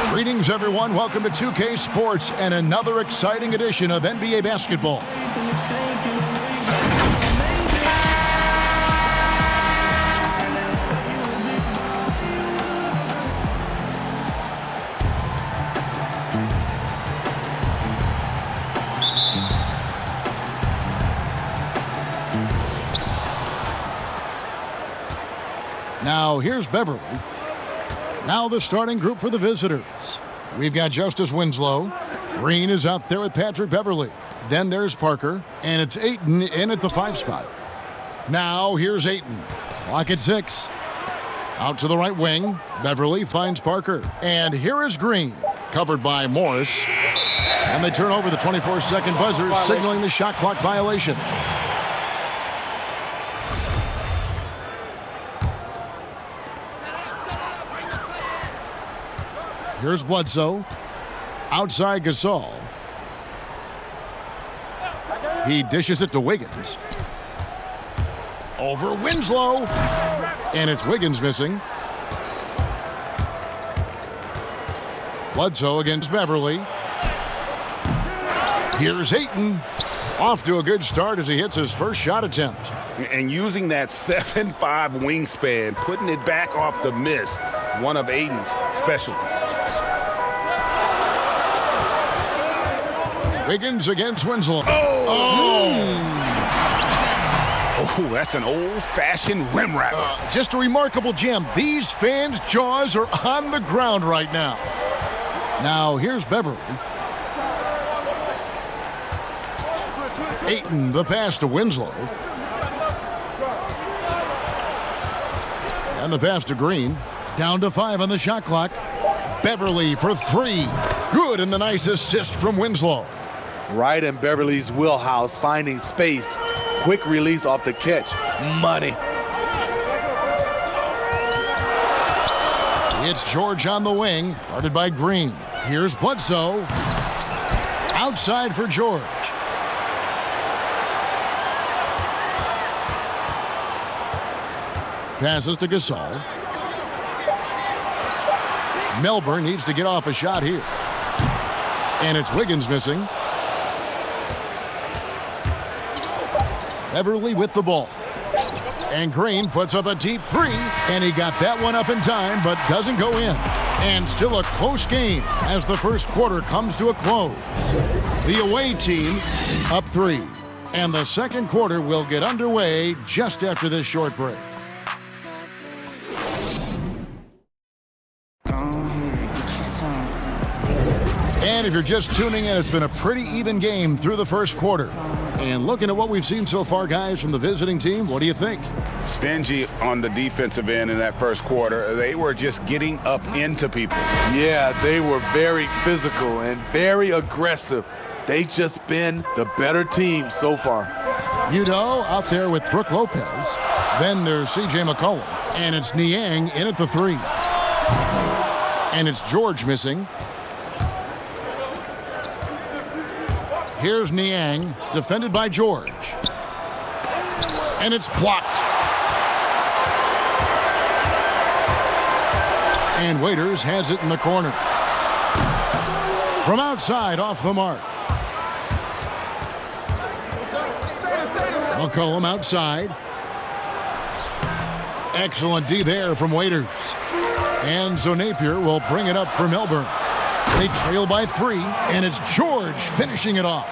Greetings, everyone. Welcome to 2K Sports and another exciting edition of NBA basketball. Now, here's Beverly. Now the starting group for the visitors. We've got Justice Winslow. Green is out there with Patrick Beverly. Then there's Parker, and it's Ayton in at the 5 spot. Now here's Ayton. Clock at 6. Out to the right wing. Beverly finds Parker. And here is Green, covered by Morris. And they turn over the 24-second buzzer, signaling the shot clock violation. Here's Bledsoe. Outside Gasol. He dishes it to Wiggins. Over Winslow. And it's Wiggins missing. Bledsoe against Beverly. Here's Ayton. Off to a good start as he hits his first shot attempt. And using that 7'5" wingspan, putting it back off the miss, one of Ayton's specialties. Wiggins against Winslow. Oh, that's an old-fashioned rim rapper. Just a remarkable gem. These fans' jaws are on the ground right now. Now, here's Beverly. Ayton, the pass to Winslow. And the pass to Green. Down to 5 on the shot clock. Beverly for 3. Good, and the nice assist from Winslow. Right in Beverly's wheelhouse, finding space. Quick release off the catch. Money. It's George on the wing, guarded by Green. Here's Bledsoe. Outside for George. Passes to Gasol. Melbourne needs to get off a shot here. And it's Wiggins missing. Beverly with the ball. And Green puts up a deep 3. And he got that one up in time, but doesn't go in. And still a close game as the first quarter comes to a close. The away team up 3. And the second quarter will get underway just after this short break. And if you're just tuning in, it's been a pretty even game through the first quarter. And looking at what we've seen so far, guys, from the visiting team, what do you think? Stingy on the defensive end in that first quarter. They were just getting up into people. Yeah, they were very physical and very aggressive. They've just been the better team so far. Udo out there with Brook Lopez. Then there's C.J. McCollum. And it's Niang in at the 3. And it's George missing. Here's Niang, defended by George. And it's blocked. And Waiters has it in the corner. From outside, off the mark. McCollum outside. Excellent D there from Waiters. And so Napier will bring it up for Melbourne. They trail by 3, and it's George finishing it off.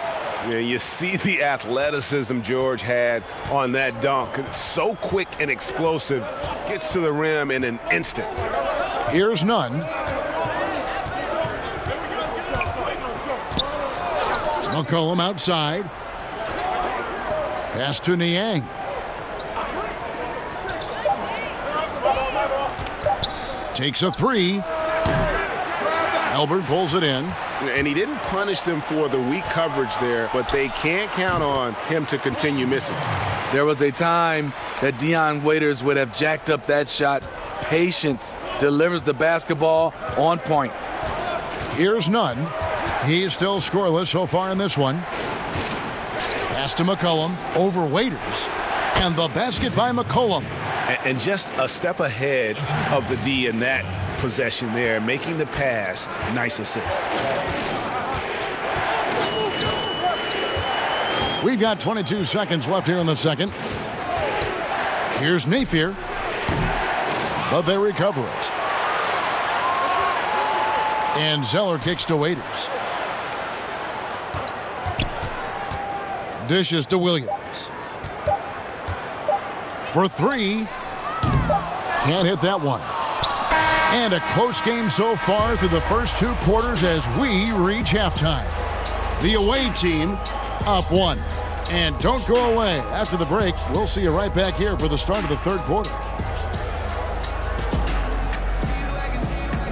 Yeah, you see the athleticism George had on that dunk. It's so quick and explosive. Gets to the rim in an instant. Here's Nunn. McCollum outside. Pass to Niang. Takes a 3. Melbourne pulls it in. And he didn't punish them for the weak coverage there, but they can't count on him to continue missing. There was a time that Dion Waiters would have jacked up that shot. Patience delivers the basketball on point. Here's Nunn. He's still scoreless so far in this one. Pass to McCollum over Waiters. And the basket by McCollum. And just a step ahead of the D in that possession there, making the pass. Nice assist. We've got 22 seconds left here in the second. Here's Napier, but they recover it. And Zeller kicks to Waiters. Dishes to Williams. For three. Can't hit that one. And a close game so far through the first two quarters as we reach halftime. The away team up one. And don't go away. After the break, we'll see you right back here for the start of the third quarter.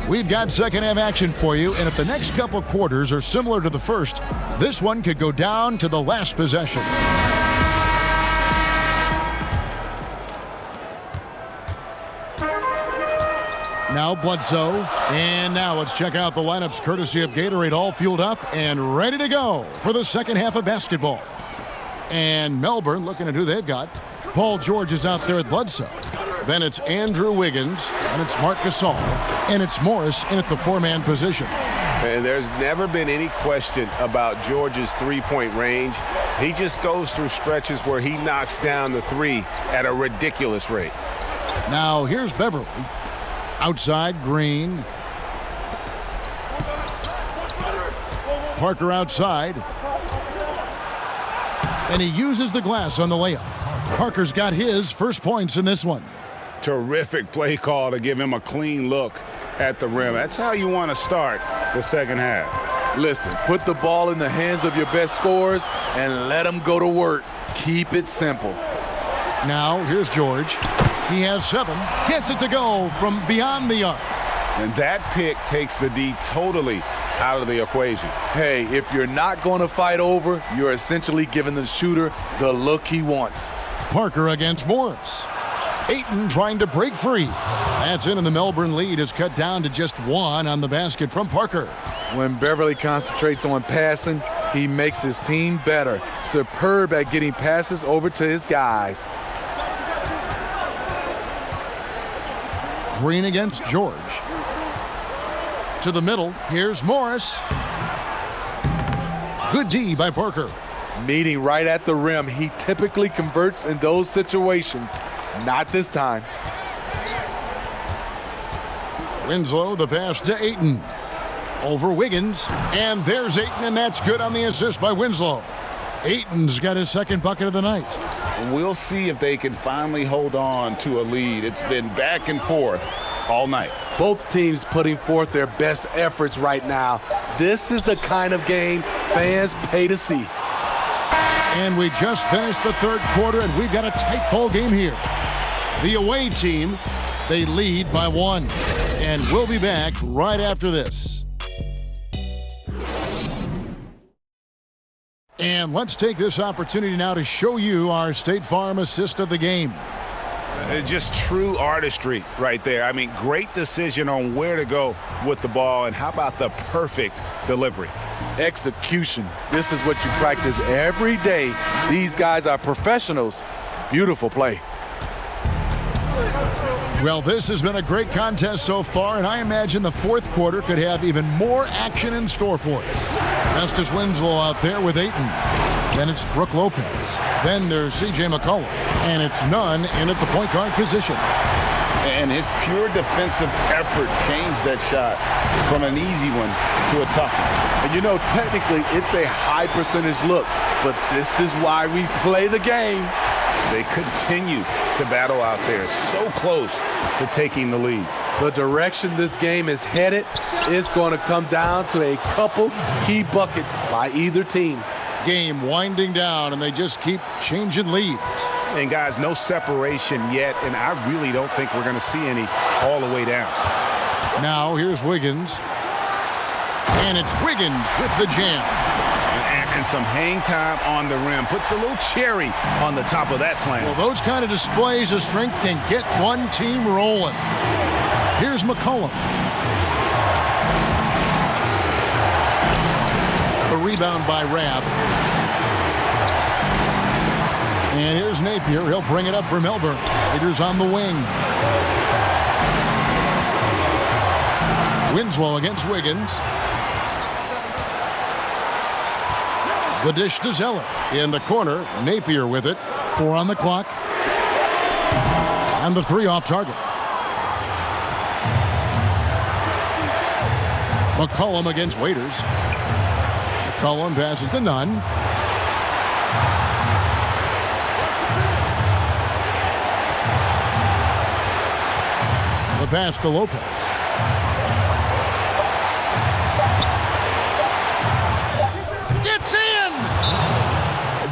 We've got second half action for you, and if the next couple quarters are similar to the first, this one could go down to the last possession. Now Bledsoe, and now let's check out the lineups courtesy of Gatorade, all fueled up and ready to go for the second half of basketball. And Melbourne looking at who they've got. Paul George is out there at Bledsoe. Then it's Andrew Wiggins, and it's Marc Gasol, and it's Morris in at the four-man position. And there's never been any question about George's three-point range. He just goes through stretches where he knocks down the three at a ridiculous rate. Now here's Beverly. Outside, Green. Parker outside. And he uses the glass on the layup. Parker's got his first points in this one. Terrific play call to give him a clean look at the rim. That's how you want to start the second half. Listen, put the ball in the hands of your best scorers and let them go to work. Keep it simple. Now, here's George. He has 7. Gets it to go from beyond the arc. And that pick takes the D totally out of the equation. Hey, if you're not going to fight over, you're essentially giving the shooter the look he wants. Parker against Morris. Ayton trying to break free. That's in, and the Melbourne lead is cut down to just 1 on the basket from Parker. When Beverly concentrates on passing, he makes his team better. Superb at getting passes over to his guys. Green against George. To the middle, here's Morris. Good D by Parker. Meeting right at the rim, he typically converts in those situations. Not this time. Winslow, the pass to Ayton. Over Wiggins, and there's Ayton, and that's good on the assist by Winslow. Ayton's got his second bucket of the night. We'll see if they can finally hold on to a lead. It's been back and forth all night. Both teams putting forth their best efforts right now. This is the kind of game fans pay to see. And we just finished the third quarter, and we've got a tight ball game here. The away team, they lead by 1. And we'll be back right after this. And let's take this opportunity now to show you our State Farm assist of the game. Just true artistry right there. I mean, great decision on where to go with the ball, and how about the perfect delivery? Execution. This is what you practice every day. These guys are professionals. Beautiful play. Well, this has been a great contest so far, and I imagine the fourth quarter could have even more action in store for us. Festus Winslow out there with Ayton. Then it's Brook Lopez. Then there's C.J. McCollum. And it's Nunn in at the point guard position. And his pure defensive effort changed that shot from an easy one to a tough one. And you know, technically, it's a high percentage look, but this is why we play the game. They continue to battle out there, so close to taking the lead. The direction this game is headed is going to come down to a couple key buckets by either team. Game winding down, and they just keep changing leads. And guys, no separation yet, and I really don't think we're going to see any all the way down. Now here's Wiggins. And it's Wiggins with the jam. And some hang time on the rim. Puts a little cherry on the top of that slam. Well, those kind of displays of strength can get one team rolling. Here's McCollum. A rebound by Rabb. And here's Napier. He'll bring it up for Melbourne. Raiders on the wing. Winslow against Wiggins. The dish to Zeller. In the corner, Napier with it. 4 on the clock. And the 3 off target. McCollum against Waiters. McCollum passes to Nunn. The pass to Lopez. It's in!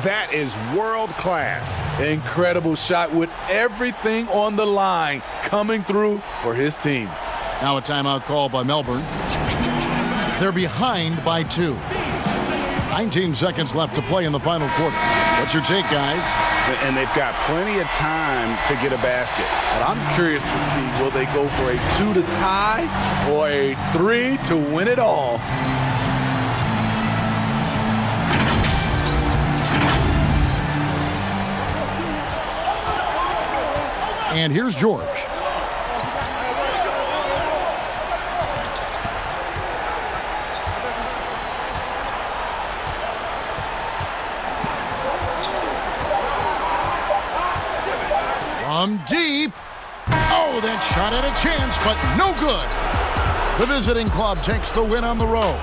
That is world class. Incredible shot with everything on the line coming through for his team. Now a timeout called by Melbourne. They're behind by 2. 19 seconds left to play in the final quarter. What's your take, guys? And they've got plenty of time to get a basket. But I'm curious to see, will they go for a 2 to tie or a 3 to win it all? And here's George. From deep. Oh, that shot had a chance, but no good. The visiting club takes the win on the road.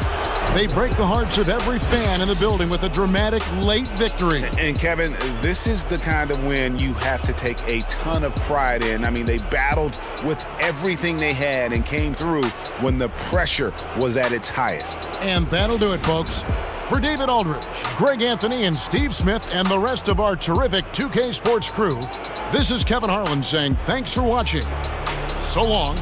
They break the hearts of every fan in the building with a dramatic late victory. And Kevin, this is the kind of win you have to take a ton of pride in. I mean, they battled with everything they had and came through when the pressure was at its highest. And that'll do it, folks. For David Aldridge, Greg Anthony, and Steve Smith, and the rest of our terrific 2K Sports crew, this is Kevin Harlan saying thanks for watching. So long.